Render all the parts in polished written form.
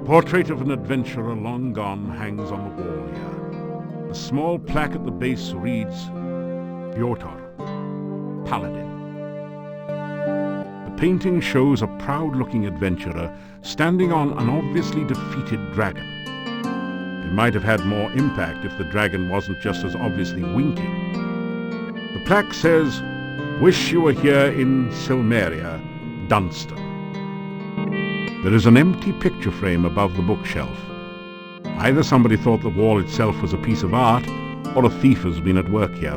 portrait of an adventurer long gone hangs on the wall here. A small plaque at the base reads, Piotr, Paladin. The painting shows a proud-looking adventurer standing on an obviously defeated dragon. It might have had more impact if the dragon wasn't just as obviously winking. The plaque says, Wish you were here in Silmeria, Dunstan. There is an empty picture frame above the bookshelf. Either somebody thought the wall itself was a piece of art, or a thief has been at work here.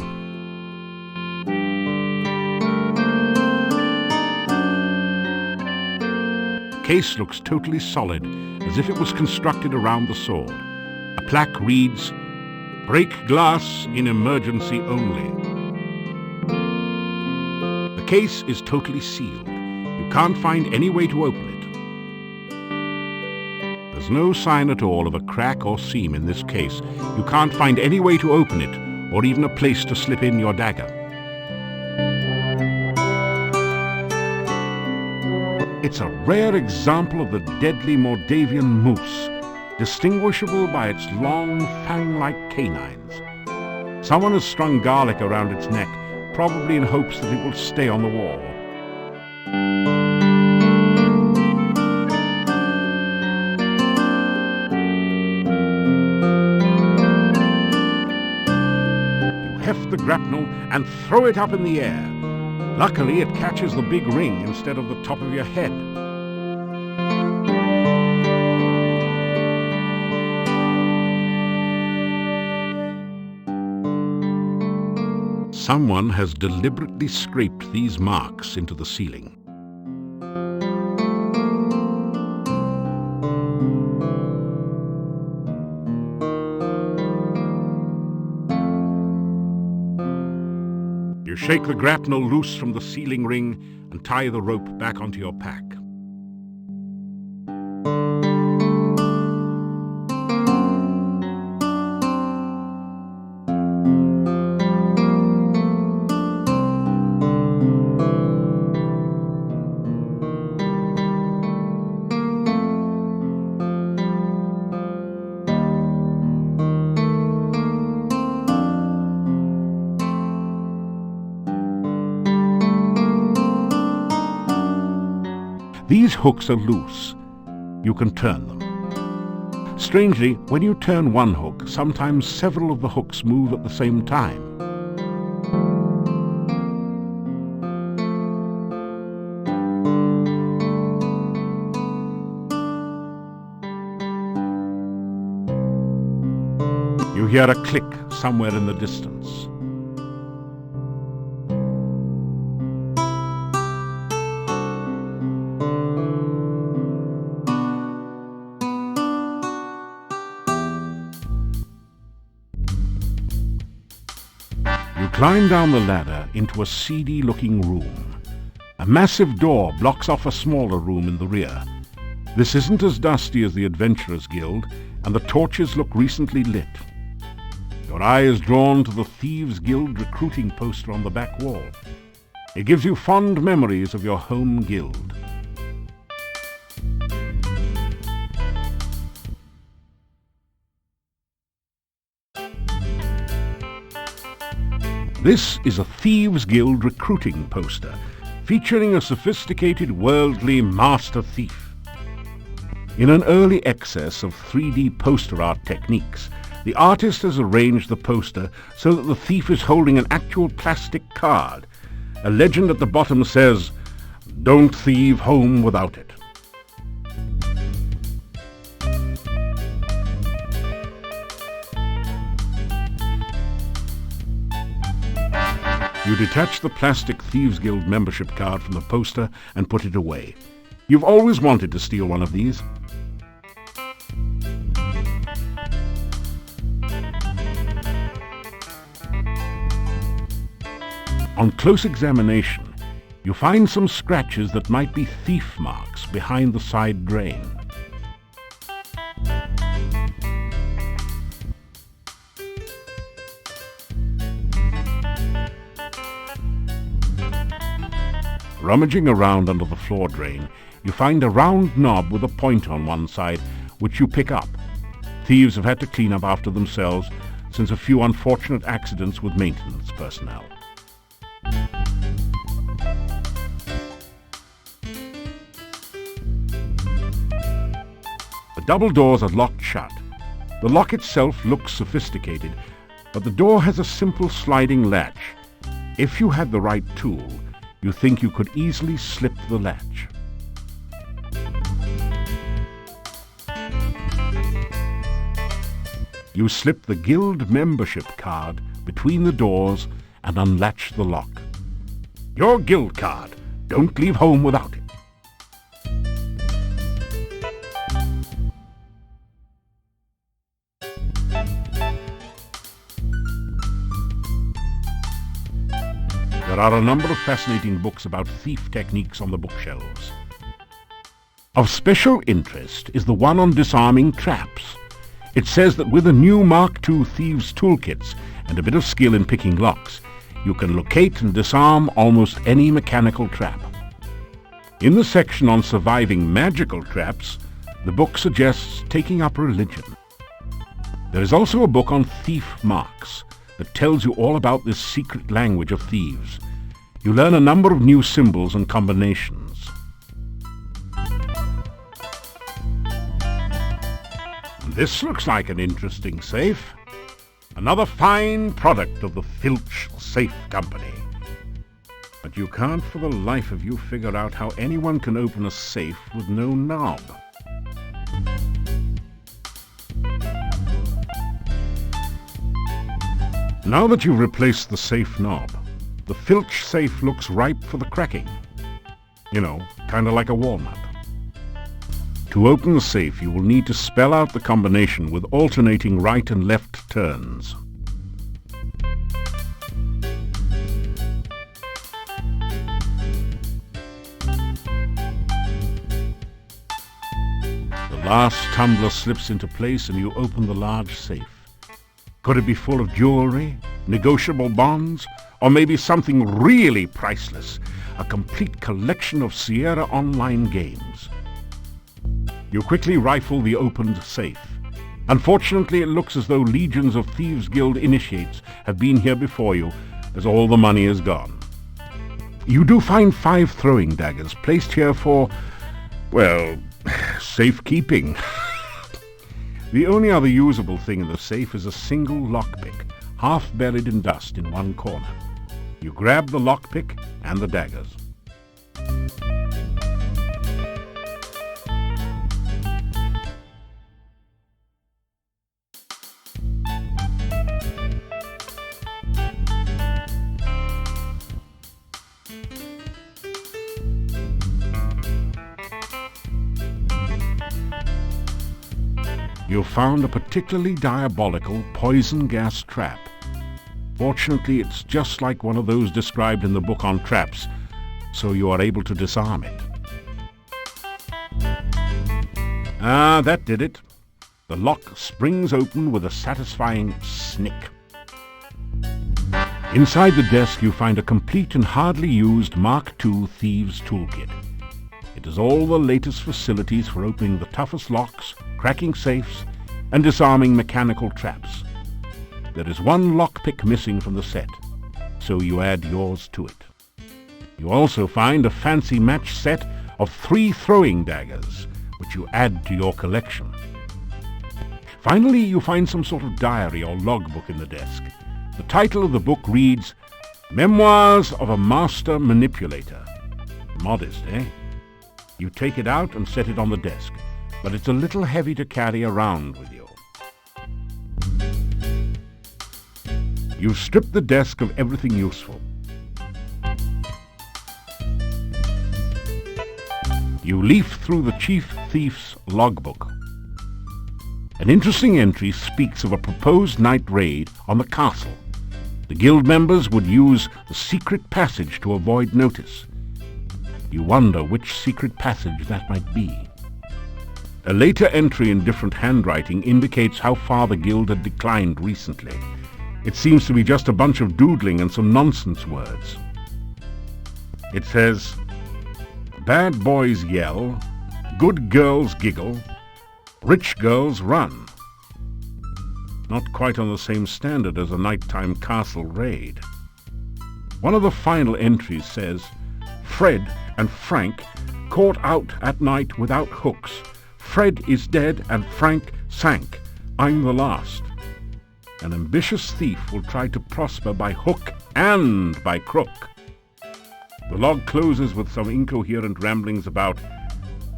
The case looks totally solid, as if it was constructed around the sword. A plaque reads, Break glass in emergency only. The case is totally sealed. You can't find any way to open it. There's no sign at all of a crack or seam in this case. You can't find any way to open it, or even a place to slip in your dagger. It's a rare example of the deadly Moldavian moose, distinguishable by its long, fang-like canines. Someone has strung garlic around its neck, probably in hopes that it will stay on the wall. You heft the grapnel and throw it up in the air. Luckily, it catches the big ring instead of the top of your head. Someone has deliberately scraped these marks into the ceiling. You shake the grapnel loose from the ceiling ring and tie the rope back onto your pack. These hooks are loose. You can turn them. Strangely, when you turn one hook, sometimes several of the hooks move at the same time. You hear a click somewhere in the distance. You climb down the ladder into a seedy-looking room. A massive door blocks off a smaller room in the rear. This isn't as dusty as the Adventurers Guild, and the torches look recently lit. Your eye is drawn to the Thieves Guild recruiting poster on the back wall. It gives you fond memories of your home guild. This is a Thieves Guild recruiting poster, featuring a sophisticated worldly master thief. In an early excess of 3D poster art techniques, the artist has arranged the poster so that the thief is holding an actual plastic card. A legend at the bottom says, "Don't thieve home without it." You detach the plastic Thieves Guild membership card from the poster and put it away. You've always wanted to steal one of these. On close examination, you find some scratches that might be thief marks behind the side drain. Rummaging around under the floor drain, you find a round knob with a point on one side, which you pick up. Thieves have had to clean up after themselves since a few unfortunate accidents with maintenance personnel. The double doors are locked shut. The lock itself looks sophisticated, but the door has a simple sliding latch. If you had the right tool, you think you could easily slip the latch. You slip the guild membership card between the doors and unlatch the lock. Your guild card. Don't leave home without it. There are a number of fascinating books about thief techniques on the bookshelves. Of special interest is the one on disarming traps. It says that with the new Mark II Thieves toolkits and a bit of skill in picking locks, you can locate and disarm almost any mechanical trap. In the section on surviving magical traps, the book suggests taking up religion. There is also a book on thief marks that tells you all about this secret language of thieves. You learn a number of new symbols and combinations. This looks like an interesting safe. Another fine product of the Filch Safe Company. But you can't for the life of you figure out how anyone can open a safe with no knob. Now that you've replaced the safe knob, the Filch safe looks ripe for the cracking. You know, kind of like a walnut. To open the safe, you will need to spell out the combination with alternating right and left turns. The last tumbler slips into place and you open the large safe. Could it be full of jewelry, negotiable bonds, or maybe something really priceless, a complete collection of Sierra Online games? You quickly rifle the opened safe. Unfortunately, it looks as though legions of Thieves Guild initiates have been here before you, as all the money is gone. You do find 5 throwing daggers placed here for, well, safekeeping. The only other usable thing in the safe is a single lockpick, half buried in dust in one corner. You grab the lockpick and the daggers. You found a particularly diabolical poison gas trap. Fortunately, it's just like one of those described in the book on traps, so you are able to disarm it. Ah, that did it. The lock springs open with a satisfying snick. Inside the desk you find a complete and hardly used Mark II Thieves toolkit. It has all the latest facilities for opening the toughest locks, cracking safes, and disarming mechanical traps. There is one lockpick missing from the set, so you add yours to it. You also find a fancy match set of 3 throwing daggers, which you add to your collection. Finally, you find some sort of diary or logbook in the desk. The title of the book reads, Memoirs of a Master Manipulator. Modest, eh? You take it out and set it on the desk, but it's a little heavy to carry around with you. You've stripped the desk of everything useful. You leaf through the chief thief's logbook. An interesting entry speaks of a proposed night raid on the castle. The guild members would use the secret passage to avoid notice. You wonder which secret passage that might be. A later entry in different handwriting indicates how far the guild had declined recently. It seems to be just a bunch of doodling and some nonsense words. It says, Bad boys yell, good girls giggle, Rich girls run. Not quite on the same standard as a nighttime castle raid. One of the final entries says, Fred and Frank caught out at night without hooks. Fred is dead and Frank sank. I'm the last. An ambitious thief will try to prosper by hook and by crook. The log closes with some incoherent ramblings about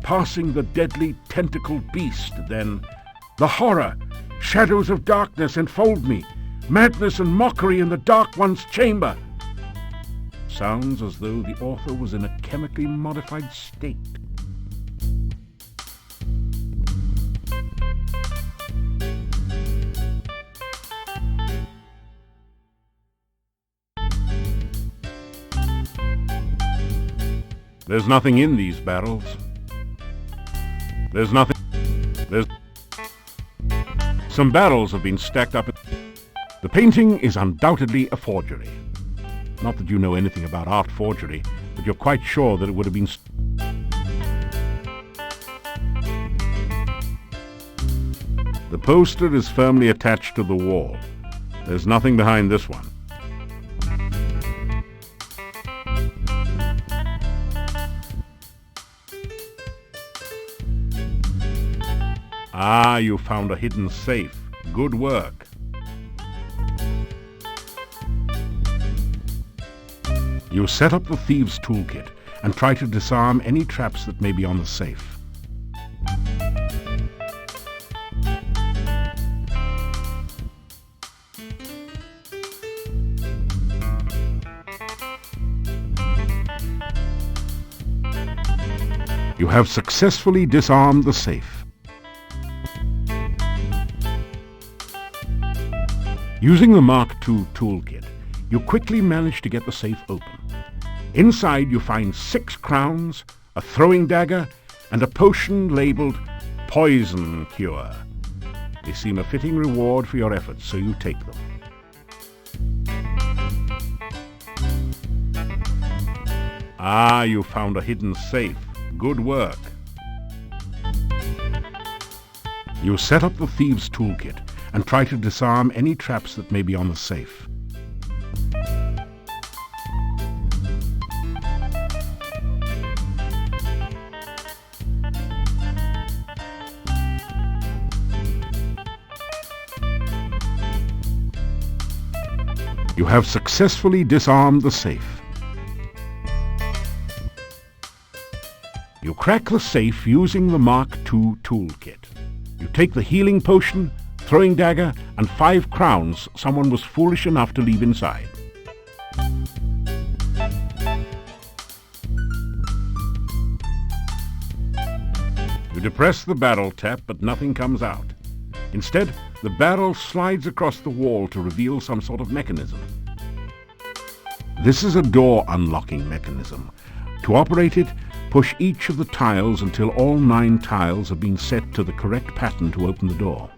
passing the deadly tentacled beast, then the horror, shadows of darkness enfold me, madness and mockery in the dark one's chamber. Sounds as though the author was in a chemically modified state. There's nothing in these barrels. There's nothing. Some barrels have been stacked up. The painting is undoubtedly a forgery. Not that you know anything about art forgery, but you're quite sure that it would have been... The poster is firmly attached to the wall. There's nothing behind this one. Ah, you found a hidden safe. Good work. You set up the thieves' toolkit and try to disarm any traps that may be on the safe. You have successfully disarmed the safe. Using the Mark II toolkit, you quickly manage to get the safe open. Inside you find 6 crowns, a throwing dagger, and a potion labeled Poison Cure. They seem a fitting reward for your efforts, so you take them. Ah, you found a hidden safe. Good work. You set up the thieves' toolkit and try to disarm any traps that may be on the safe. You have successfully disarmed the safe. You crack the safe using the Mark II toolkit. You take the healing potion, throwing dagger, and 5 crowns someone was foolish enough to leave inside. You depress the barrel tap, but nothing comes out. Instead, the barrel slides across the wall to reveal some sort of mechanism. This is a door unlocking mechanism. To operate it, push each of the tiles until all 9 tiles have been set to the correct pattern to open the door.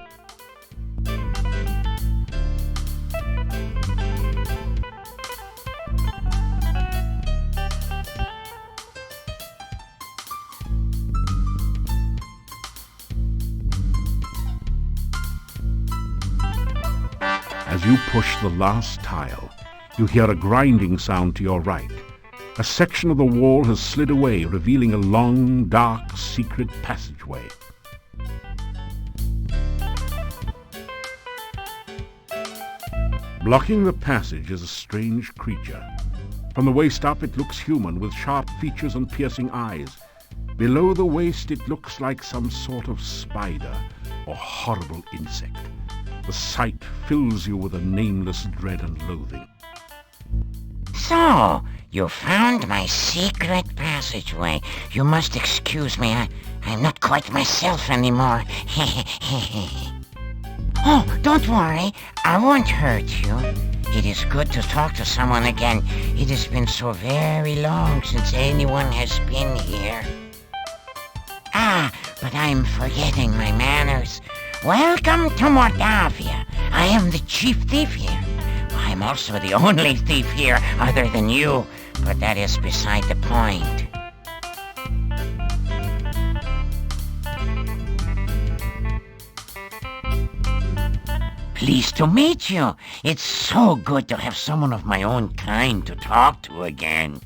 As you push the last tile, you hear a grinding sound to your right. A section of the wall has slid away, revealing a long, dark, secret passageway. Blocking the passage is a strange creature. From the waist up, it looks human, with sharp features and piercing eyes. Below the waist, it looks like some sort of spider or horrible insect. The sight fills you with a nameless dread and loathing. So, you found my secret passageway. You must excuse me. I'm not quite myself anymore. Oh, don't worry. I won't hurt you. It is good to talk to someone again. It has been so very long since anyone has been here. Ah, but I'm forgetting my manners. Welcome to Mordavia. I am the chief thief here. I'm also the only thief here other than you, but that is beside the point. Pleased to meet you. It's so good to have someone of my own kind to talk to again.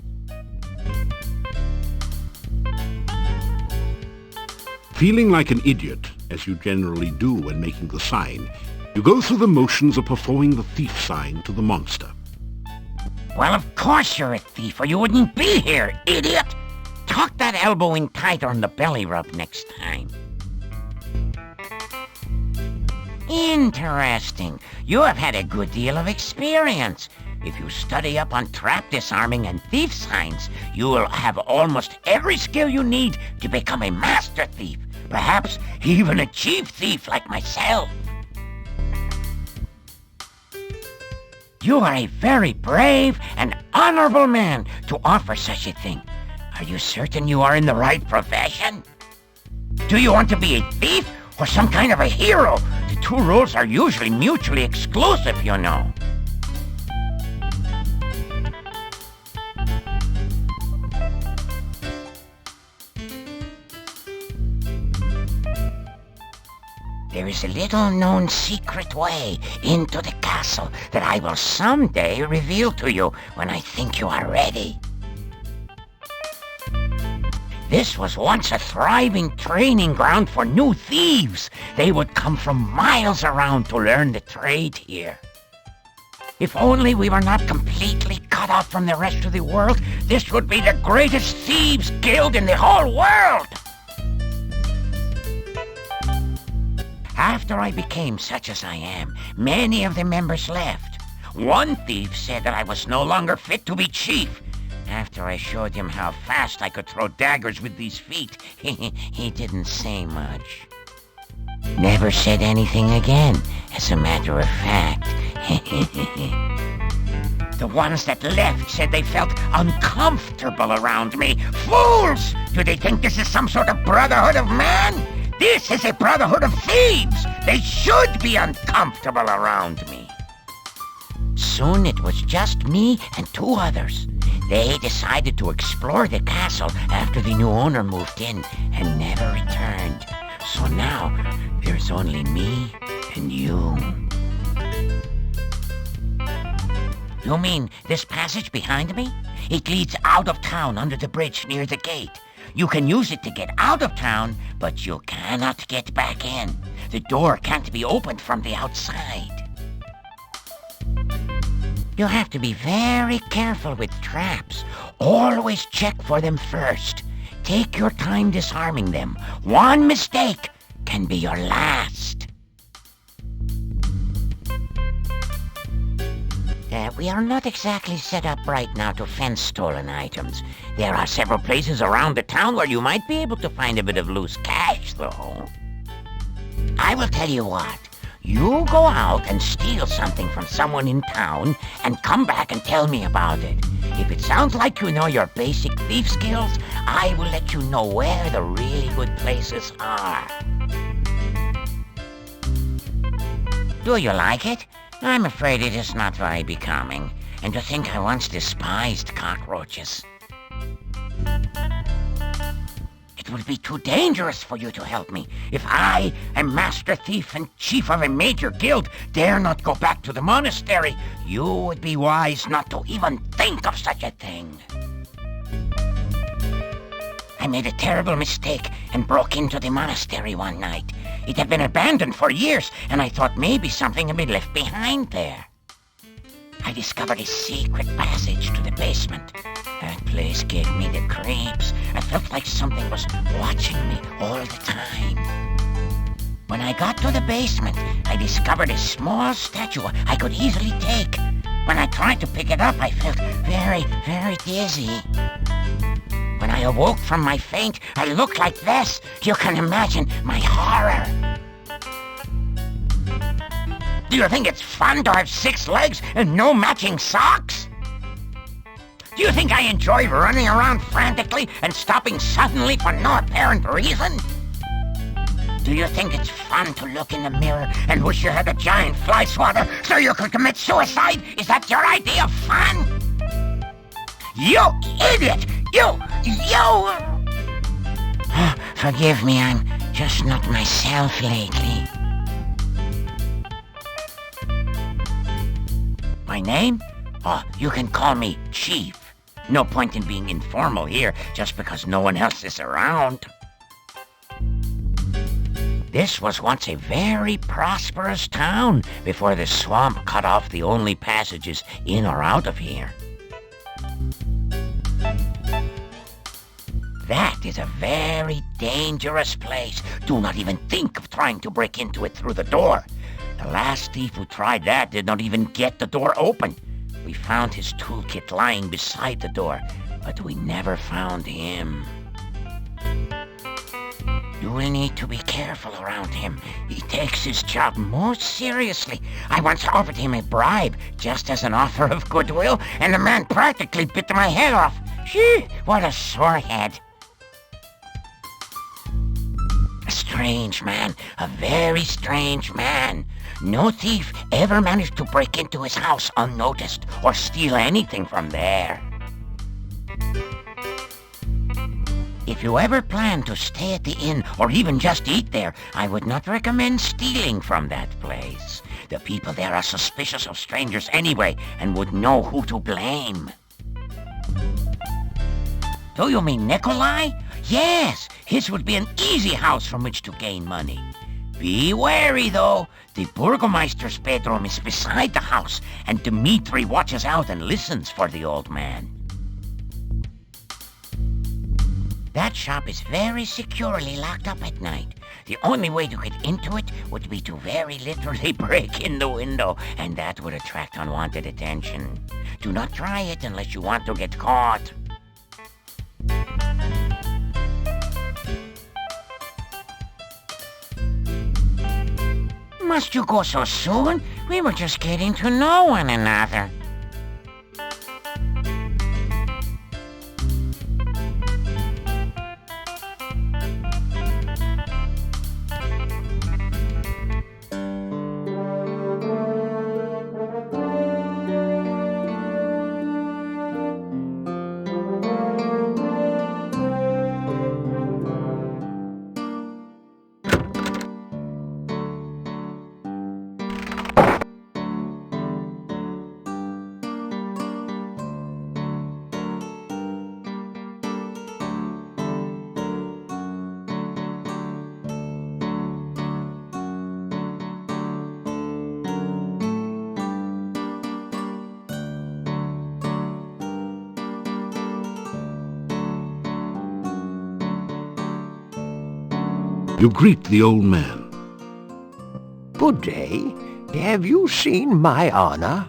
Feeling like an idiot, as you generally do when making the sign, you go through the motions of performing the thief sign to the monster. Well, of course you're a thief, or you wouldn't be here, idiot! Tuck that elbow in tighter on the belly rub next time. Interesting. You have had a good deal of experience. If you study up on trap disarming and thief signs, you will have almost every skill you need to become a master thief. Perhaps even a chief thief like myself. You are a very brave and honorable man to offer such a thing. Are you certain you are in the right profession? Do you want to be a thief or some kind of a hero? The two roles are usually mutually exclusive, you know. There is a little-known secret way into the castle that I will someday reveal to you when I think you are ready. This was once a thriving training ground for new thieves. They would come from miles around to learn the trade here. If only we were not completely cut off from the rest of the world, this would be the greatest Thieves Guild in the whole world! After I became such as I am, many of the members left. One thief said that I was no longer fit to be chief. After I showed him how fast I could throw daggers with these feet, he didn't say much. Never said anything again, as a matter of fact. The ones that left said they felt uncomfortable around me. Fools! Do they think this is some sort of brotherhood of man? This is a brotherhood of thieves! They should be uncomfortable around me. Soon it was just me and two others. They decided to explore the castle after the new owner moved in and never returned. So now, there's only me and you. You mean this passage behind me? It leads out of town under the bridge near the gate. You can use it to get out of town, but you cannot get back in. The door can't be opened from the outside. You have to be very careful with traps. Always check for them first. Take your time disarming them. One mistake can be your last. We are not exactly set up right now to fence stolen items. There are several places around the town where you might be able to find a bit of loose cash, though. I will tell you what. You go out and steal something from someone in town and come back and tell me about it. If it sounds like you know your basic thief skills, I will let you know where the really good places are. Do you like it? I'm afraid it is not very becoming. And to think I once despised cockroaches. It would be too dangerous for you to help me. If I, a master thief and chief of a major guild, dare not go back to the monastery, you would be wise not to even think of such a thing. I made a terrible mistake and broke into the monastery one night. It had been abandoned for years, and I thought maybe something had been left behind there. I discovered a secret passage to the basement. That place gave me the creeps. I felt like something was watching me all the time. When I got to the basement, I discovered a small statue I could easily take. When I tried to pick it up, I felt very, very dizzy. When I awoke from my faint, I looked like this. You can imagine my horror. Do you think it's fun to have 6 legs and no matching socks? Do you think I enjoy running around frantically and stopping suddenly for no apparent reason? Do you think it's fun to look in the mirror and wish you had a giant fly swatter so you could commit suicide? Is that your idea of fun? You idiot! You! Forgive me, I'm just not myself lately. my name? Oh, you can call me Chief. No point in being informal here just because no one else is around. This was once a very prosperous town before the swamp cut off the only passages in or out of here. That is a very dangerous place. Do not even think of trying to break into it through the door. The last thief who tried that did not even get the door open. We found his toolkit lying beside the door, but we never found him. You will need to be careful around him. He takes his job most seriously. I once offered him a bribe just as an offer of goodwill, and the man practically bit my head off. Gee, what a sore head. A strange man, a very strange man. No thief ever managed to break into his house unnoticed or steal anything from there. If you ever plan to stay at the inn or even just eat there, I would not recommend stealing from that place. The people there are suspicious of strangers anyway and would know who to blame. Do you mean Nikolai? Yes, his would be an easy house from which to gain money. Be wary, though. The Burgomeister's bedroom is beside the house, and Dmitri watches out and listens for the old man. That shop is very securely locked up at night. The only way to get into it would be to very literally break in the window, and that would attract unwanted attention. Do not try it unless you want to get caught. Must you go so soon? We were just getting to know one another. You greet the old man. Good day. Have you seen my Anna?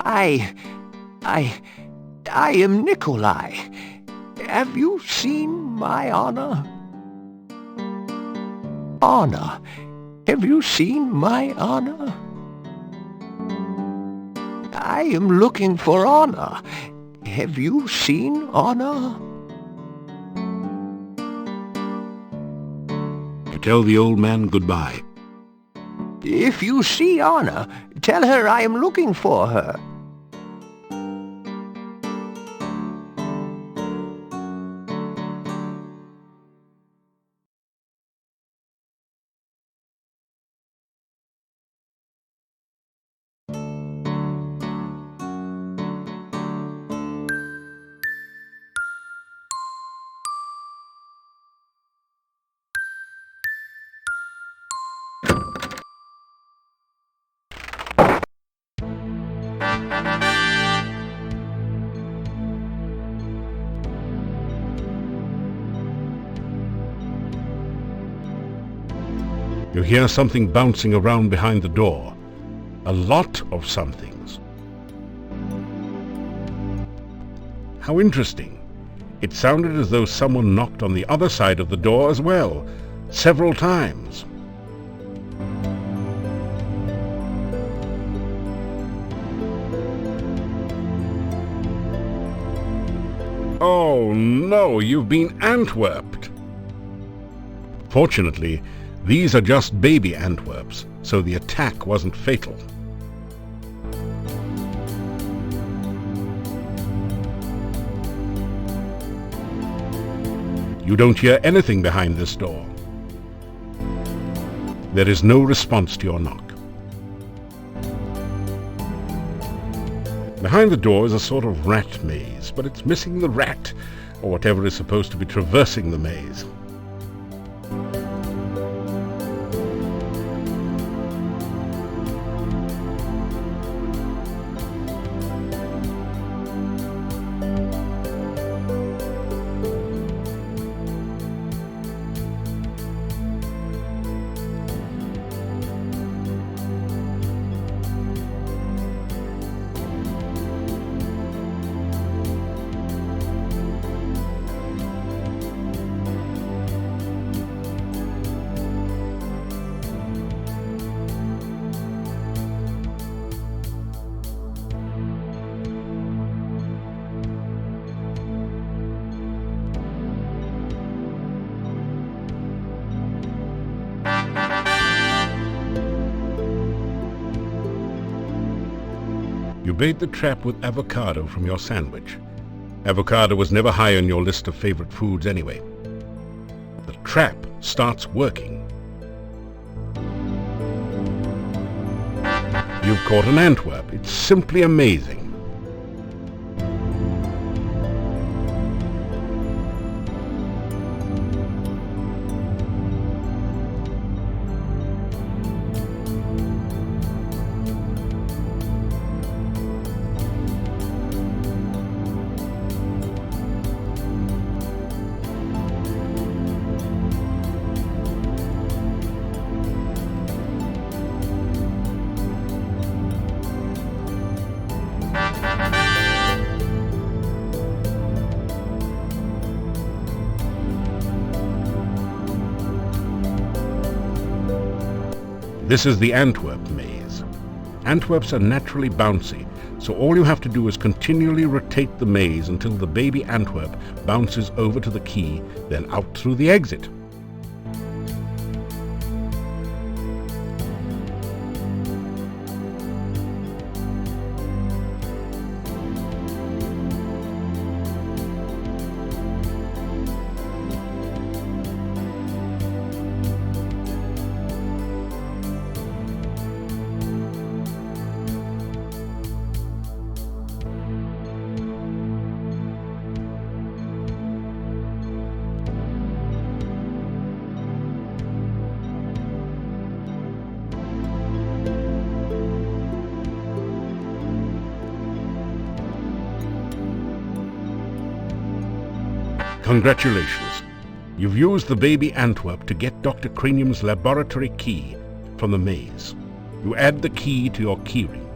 I am Nikolai. Have you seen my Anna? Anna, have you seen my Anna? I am looking for Anna. Have you seen Anna? You tell the old man goodbye. If you see Anna, tell her I am looking for her. You hear something bouncing around behind the door. A lot of somethings. How interesting. It sounded as though someone knocked on the other side of the door as well, several times. Oh no, you've been Antwerped. Fortunately, these are just baby Antwerps, so the attack wasn't fatal. You don't hear anything behind this door. There is no response to your knock. Behind the door is a sort of rat maze, but it's missing the rat, or whatever is supposed to be traversing the maze. You bait the trap with avocado from your sandwich. Avocado was never high on your list of favorite foods anyway. The trap starts working. You've caught an Antwerp. It's simply amazing. This is the Antwerp maze. Antwerps are naturally bouncy, so all you have to do is continually rotate the maze until the baby Antwerp bounces over to the key, then out through the exit. Congratulations. You've used the baby Antwerp to get Dr. Cranium's laboratory key from the maze. You add the key to your keyring.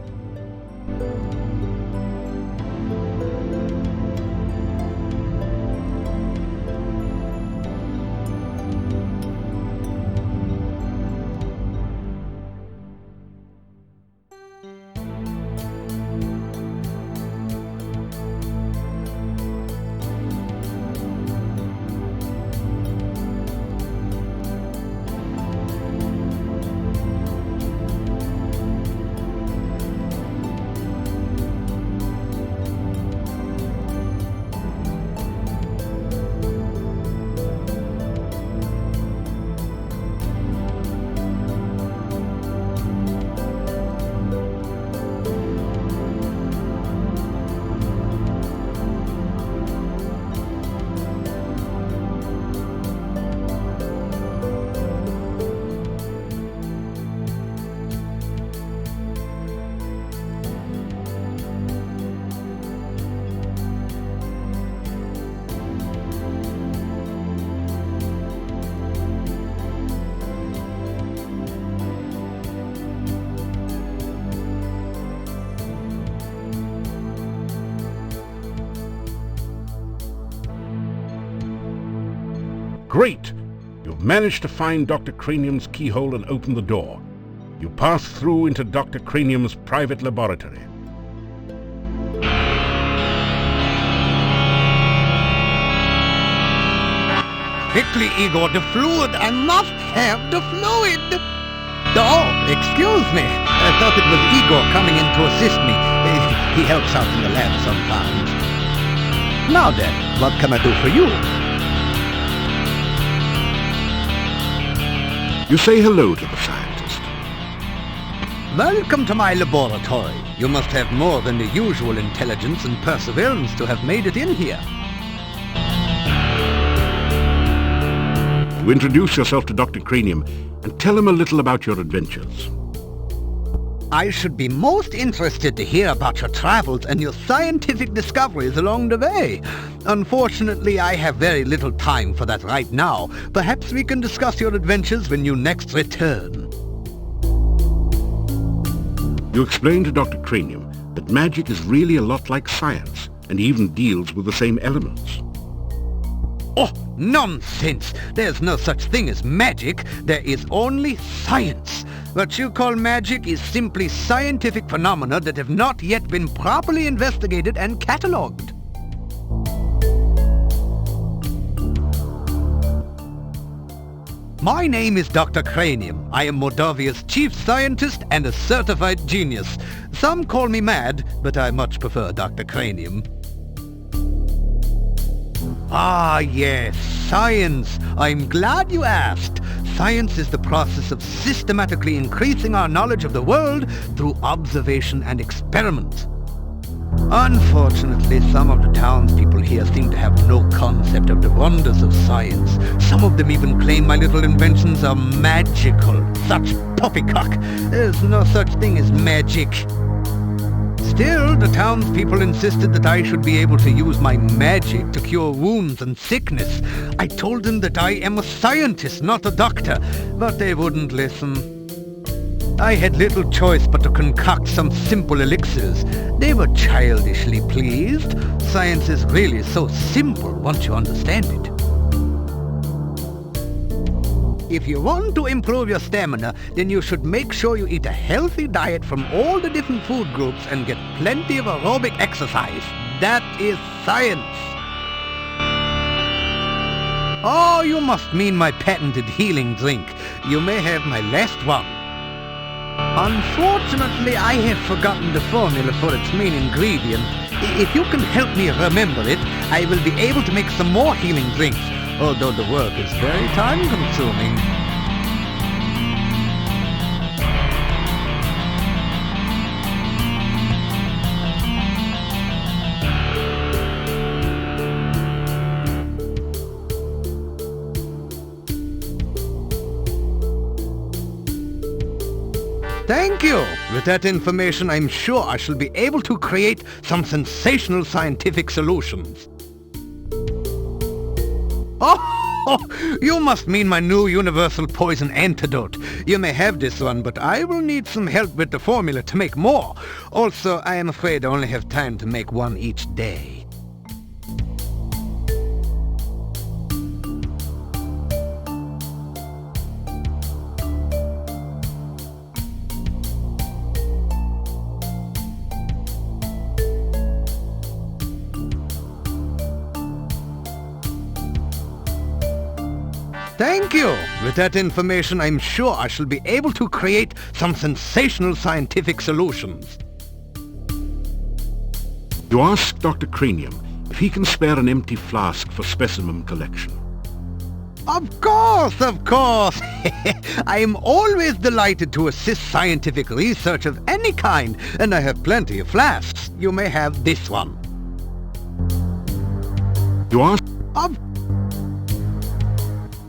Great! You've managed to find Dr. Cranium's keyhole and open the door. You pass through into Dr. Cranium's private laboratory. Quickly, Igor, the fluid. I must have the fluid. Oh, excuse me. I thought it was Igor coming in to assist me. He helps out in the lab sometimes. Now then, what can I do for you? You say hello to the scientist. Welcome to my laboratory. You must have more than the usual intelligence and perseverance to have made it in here. You introduce yourself to Dr. Cranium and tell him a little about your adventures. I should be most interested to hear about your travels and your scientific discoveries along the way. Unfortunately, I have very little time for that right now. Perhaps we can discuss your adventures when you next return. You explain to Dr. Cranium that magic is really a lot like science and even deals with the same elements. Oh, nonsense! There's no such thing as magic. There is only science. What you call magic is simply scientific phenomena that have not yet been properly investigated and catalogued. My name is Dr. Cranium. I am Moldavia's chief scientist and a certified genius. Some call me mad, but I much prefer Dr. Cranium. Ah, yes, science. I'm glad you asked. Science is the process of systematically increasing our knowledge of the world through observation and experiment. Unfortunately, some of the townspeople here seem to have no concept of the wonders of science. Some of them even claim my little inventions are magical. Such poppycock. There's no such thing as magic. Still, the townspeople insisted that I should be able to use my magic to cure wounds and sickness. I told them that I am a scientist, not a doctor, but they wouldn't listen. I had little choice but to concoct some simple elixirs. They were childishly pleased. Science is really so simple once you understand it. If you want to improve your stamina, then you should make sure you eat a healthy diet from all the different food groups and get plenty of aerobic exercise. That is science. Oh, you must mean my patented healing drink. You may have my last one. Unfortunately, I have forgotten the formula for its main ingredient. If you can help me remember it, I will be able to make some more healing drinks, although the work is very time-consuming. Thank you! With that information, I'm sure I shall be able to create some sensational scientific solutions. Oh, you must mean my new universal poison antidote. You may have this one, but I will need some help with the formula to make more. Also, I am afraid I only have time to make one each day. Thank you! With that information, I'm sure I shall be able to create some sensational scientific solutions. You ask Dr. Cranium if he can spare an empty flask for specimen collection. Of course, of course! I am always delighted to assist scientific research of any kind, and I have plenty of flasks. You may have this one. You ask...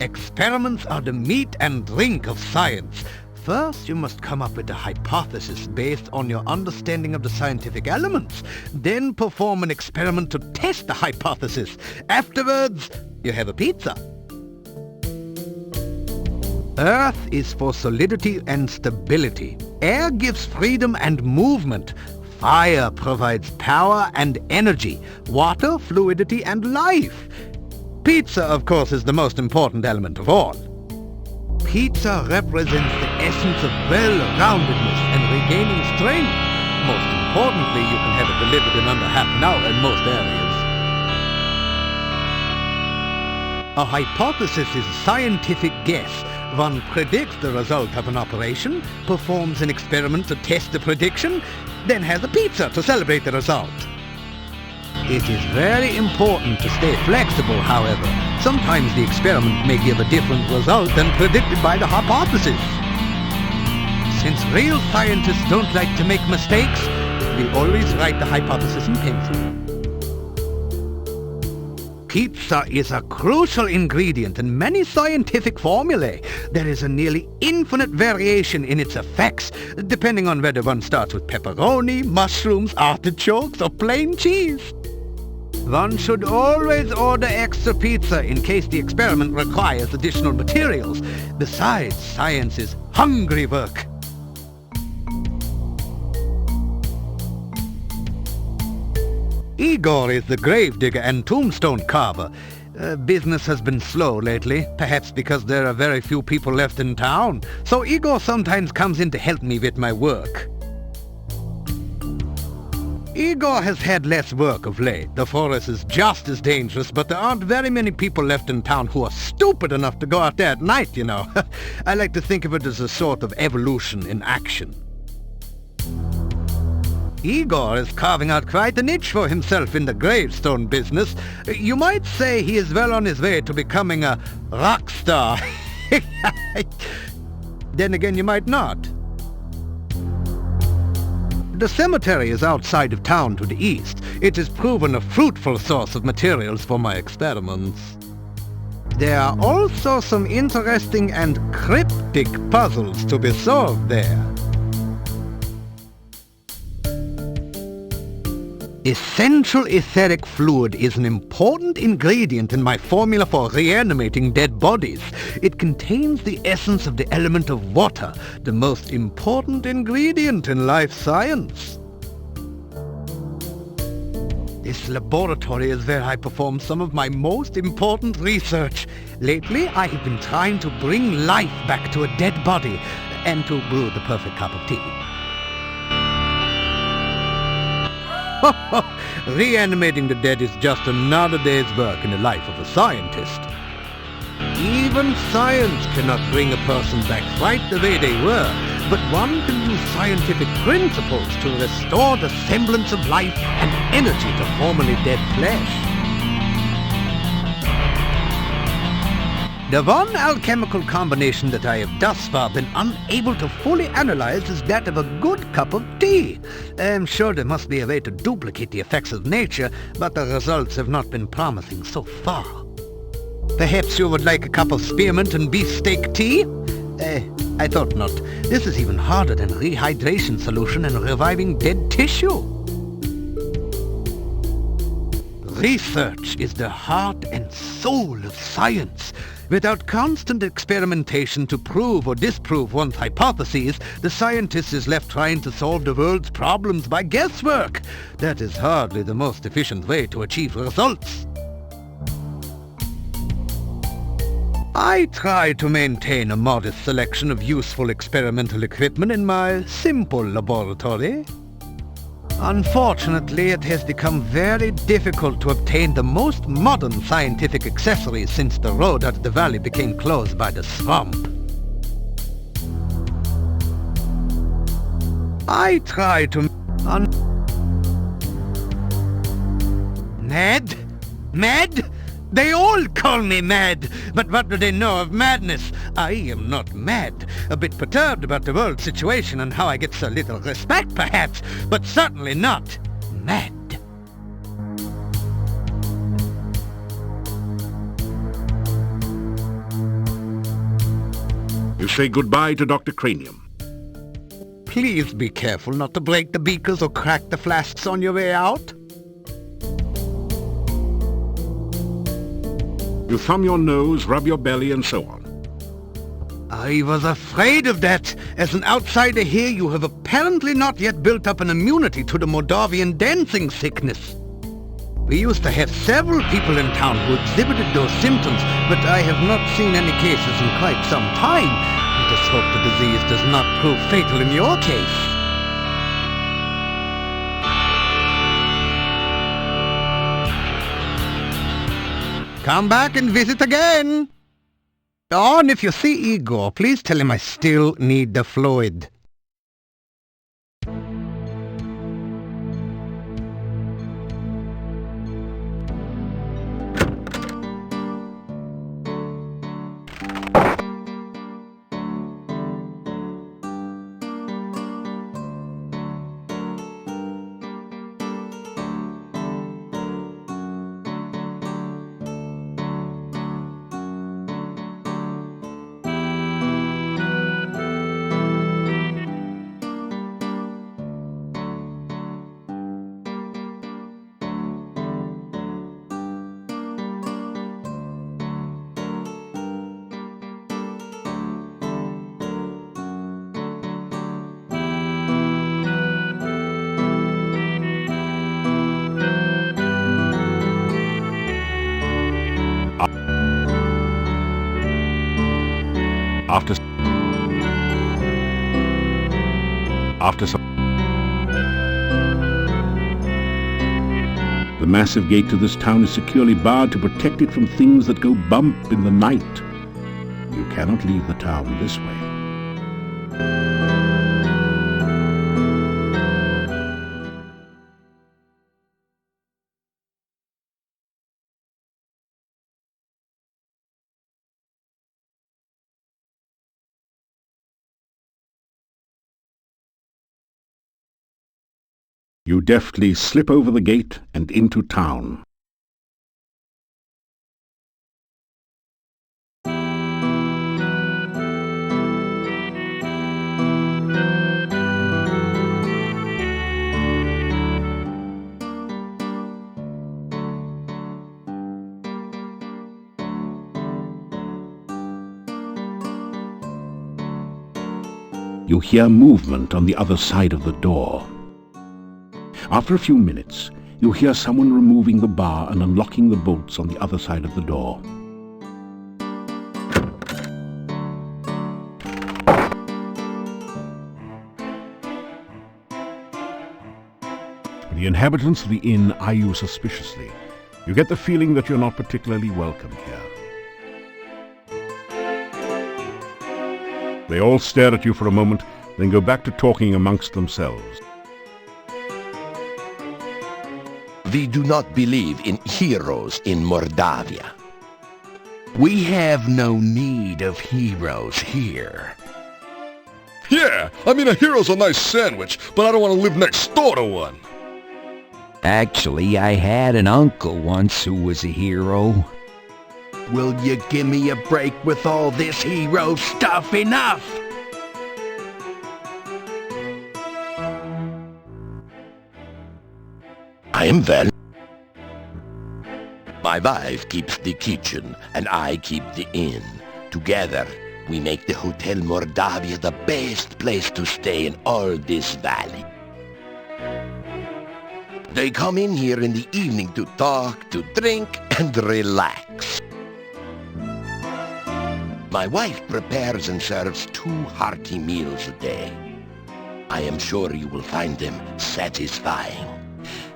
Experiments are the meat and drink of science. First, you must come up with a hypothesis based on your understanding of the scientific elements. Then perform an experiment to test the hypothesis. Afterwards, you have a pizza. Earth is for solidity and stability. Air gives freedom and movement. Fire provides power and energy. Water, fluidity, and life. Pizza, of course, is the most important element of all. Pizza represents the essence of well-roundedness and regaining strength. Most importantly, you can have it delivered in under half an hour in most areas. A hypothesis is a scientific guess. One predicts the result of an operation, performs an experiment to test the prediction, then has a pizza to celebrate the result. It is very important to stay flexible, however. sometimes the experiment may give a different result than predicted by the hypothesis. Since real scientists don't like to make mistakes, we always write the hypothesis in pencil. Pizza is a crucial ingredient in many scientific formulae. There is a nearly infinite variation in its effects, depending on whether one starts with pepperoni, mushrooms, artichokes, or plain cheese. One should always order extra pizza in case the experiment requires additional materials. Besides, science is hungry work. Igor is the gravedigger and tombstone carver. Business has been slow lately, perhaps because there are very few people left in town, so Igor sometimes comes in to help me with my work. Igor has had less work of late. The forest is just as dangerous, but there aren't very many people left in town who are stupid enough to go out there at night, you know. I like to think of it as a sort of evolution in action. Igor is carving out quite a niche for himself in the gravestone business. You might say he is well on his way to becoming a rock star. Then again, you might not. The cemetery is outside of town to the east. It has proven a fruitful source of materials for my experiments. There are also some interesting and cryptic puzzles to be solved there. Essential etheric fluid is an important ingredient in my formula for reanimating dead bodies. It contains the essence of the element of water, the most important ingredient in life science. This laboratory is where I perform some of my most important research. Lately, I have been trying to bring life back to a dead body and to brew the perfect cup of tea. Reanimating the dead is just another day's work in the life of a scientist. Even science cannot bring a person back right the way they were, but one can use scientific principles to restore the semblance of life and energy to formerly dead flesh. The one alchemical combination that I have thus far been unable to fully analyze is that of a good cup of tea. I'm sure there must be a way to duplicate the effects of nature, but the results have not been promising so far. Perhaps you would like a cup of spearmint and beefsteak tea? I thought not. This is even harder than rehydration solution and reviving dead tissue. Research is the heart and soul of science. Without constant experimentation to prove or disprove one's hypotheses, the scientist is left trying to solve the world's problems by guesswork. That is hardly the most efficient way to achieve results. I try to maintain a modest selection of useful experimental equipment in my simple laboratory. Unfortunately, it has become very difficult to obtain the most modern scientific accessories since the road out of the valley became closed by the swamp. I try to... Mad? Mad? They all call me mad, but what do they know of madness? I am not mad. A bit perturbed about the world situation and how I get so little respect, perhaps, but certainly not mad. You say goodbye to Dr. Cranium. Please be careful not to break the beakers or crack the flasks on your way out. You thumb your nose, rub your belly, and so on. I was afraid of that. As an outsider here, you have apparently not yet built up an immunity to the Moldavian dancing sickness. We used to have several people in town who exhibited those symptoms, but I have not seen any cases in quite some time. Let us hope the disease does not prove fatal in your case. Come back and visit again. Oh, and if you see Igor, please tell him I still need the fluid. After some... The massive gate to this town is securely barred to protect it from things that go bump in the night. You cannot leave the town this way. You deftly slip over the gate and into town. You hear movement on the other side of the door. After a few minutes, you hear someone removing the bar and unlocking the bolts on the other side of the door. The inhabitants of the inn eye you suspiciously. You get the feeling that you're not particularly welcome here. They all stare at you for a moment, then go back to talking amongst themselves. We do not believe in heroes in Mordavia. We have no need of heroes here. Yeah, I mean a hero's a nice sandwich, but I don't want to live next door to one. Actually, I had an uncle once who was a hero. Will you give me a break with all this hero stuff? Enough! I am well. My wife keeps the kitchen, and I keep the inn. Together, we make the Hotel Mordavia the best place to stay in all this valley. They come in here in the evening to talk, to drink, and relax. My wife prepares and serves 2 hearty meals a day. I am sure you will find them satisfying.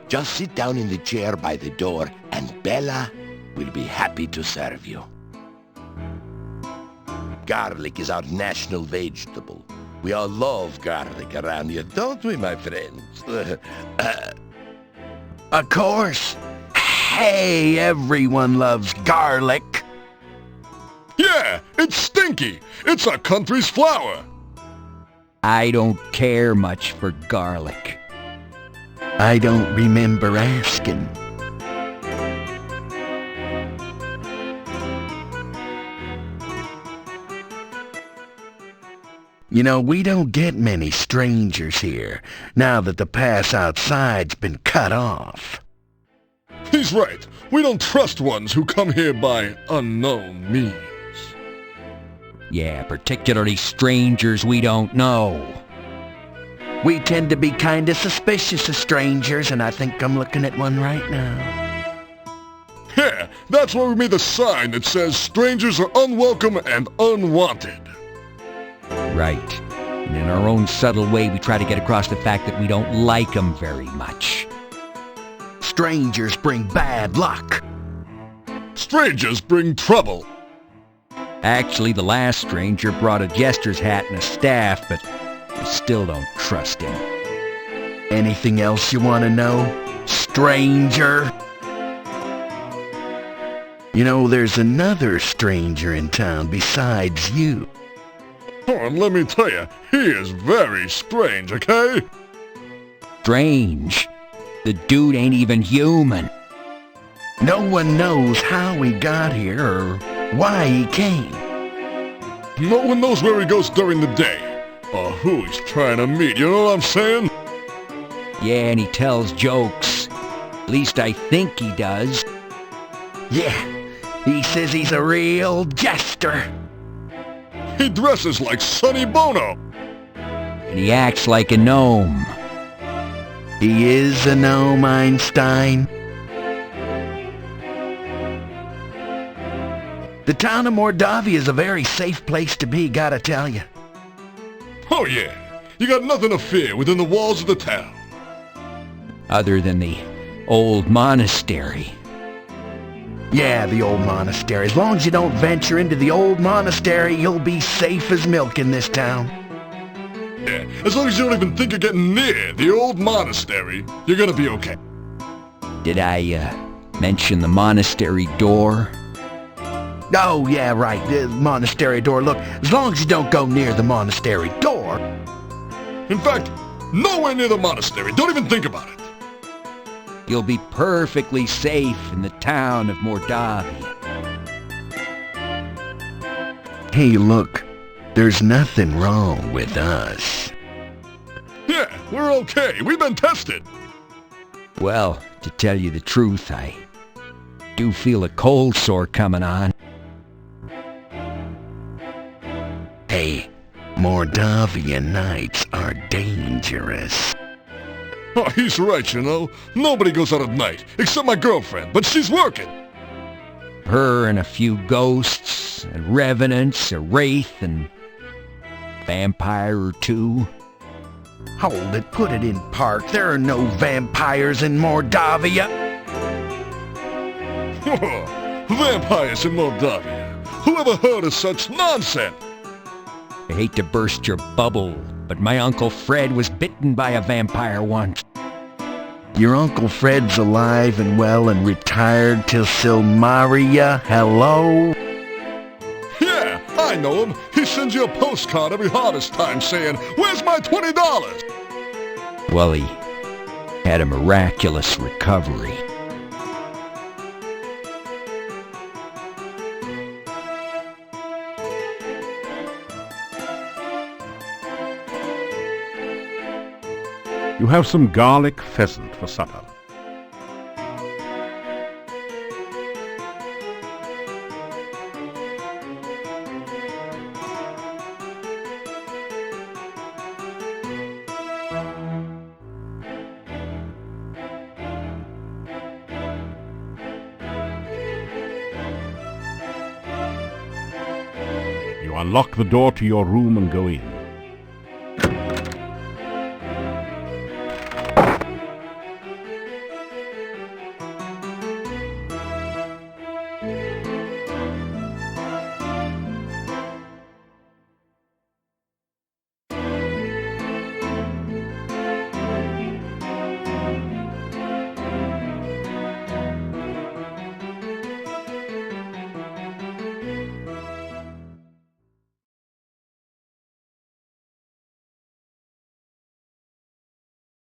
Just sit down in the chair by the door, and Bella will be happy to serve you. Garlic is our national vegetable. We all love garlic around here, don't we, my friends? Of course. Hey, everyone loves garlic. Yeah, it's stinky. It's our country's flower. I don't care much for garlic. I don't remember asking. You know, we don't get many strangers here, now that the pass outside's been cut off. He's right. We don't trust ones who come here by unknown means. Yeah, particularly strangers we don't know. We tend to be kinda suspicious of strangers, and I think I'm looking at one right now. Yeah, that's why we made the sign that says strangers are unwelcome and unwanted. Right. And in our own subtle way, we try to get across the fact that we don't like them very much. Strangers bring bad luck. Strangers bring trouble. Actually, the last stranger brought a jester's hat and a staff, but I still don't trust him. Anything else you want to know, stranger? You know, there's another stranger in town besides you. Oh, and let me tell you, he is very strange, okay? Strange. The dude ain't even human. No one knows how he got here or why he came. No one knows where he goes during the day, or who he's trying to meet, you know what I'm saying? Yeah, and he tells jokes. At least I think he does. Yeah, he says he's a real jester. He dresses like Sonny Bono. And he acts like a gnome. He is a gnome, Einstein. The town of Mordavia is a very safe place to be, gotta tell you. Oh yeah, you got nothing to fear within the walls of the town. Other than the old monastery. Yeah, the old monastery. As long as you don't venture into the old monastery, you'll be safe as milk in this town. Yeah, as long as you don't even think of getting near the old monastery, you're gonna be okay. Did I, mention the monastery door? Oh, yeah, right, the monastery door. Look, as long as you don't go near the monastery door. In fact, nowhere near the monastery. Don't even think about it. You'll be perfectly safe in the town of Mordavia. Hey, look, there's nothing wrong with us. Yeah, we're okay. We've been tested. Well, to tell you the truth, I do feel a cold sore coming on. Hey, Mordavian nights are dangerous. Oh, he's right, you know. Nobody goes out at night, except my girlfriend, but she's working. Her and a few ghosts, and revenants, a wraith, and vampire or two. Hold it, put it in park. There are no vampires in Mordavia. Vampires in Moldavia. Who ever heard of such nonsense? I hate to burst your bubble, but my Uncle Fred was bitten by a vampire once. Your Uncle Fred's alive and well and retired till Silmaria. Hello? Yeah, I know him. He sends you a postcard every harvest time saying, "Where's my $20?" Well, he had a miraculous recovery. You have some garlic pheasant for supper. You unlock the door to your room and go in.